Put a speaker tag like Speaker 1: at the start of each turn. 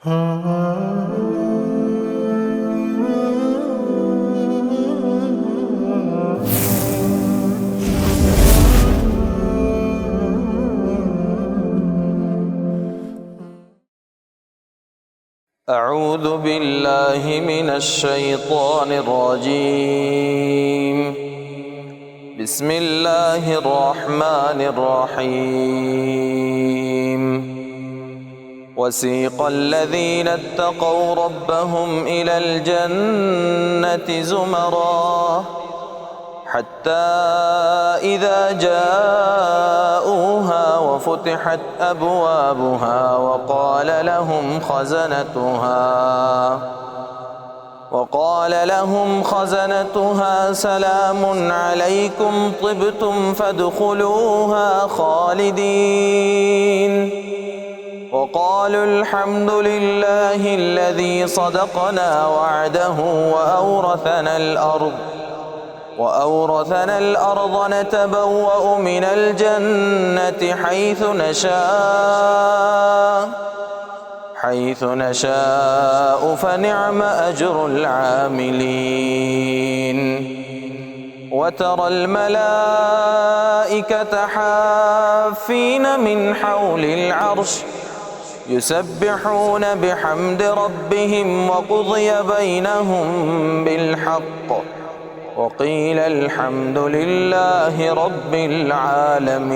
Speaker 1: أعوذ بالله من الشيطان الرجيم. بسم الله الرحمن الرحيم. وسيق الذين اتقوا ربهم إلى الجنة زمرا حتى إذا جاءوها وفتحت أبوابها وقال لهم خزنتها سلام عليكم طبتم فادخلوها خالدين وقالوا الحمد لله الذي صدقنا وعده وأورثنا الأرض نتبوأ من الجنة حيث نشاء فنعم أجر العاملين. وترى الملائكة حافين من حول العرش يسبحون بحمد ربهم وقضي بينهم بالحق وقيل الحمد لله رب العالمين.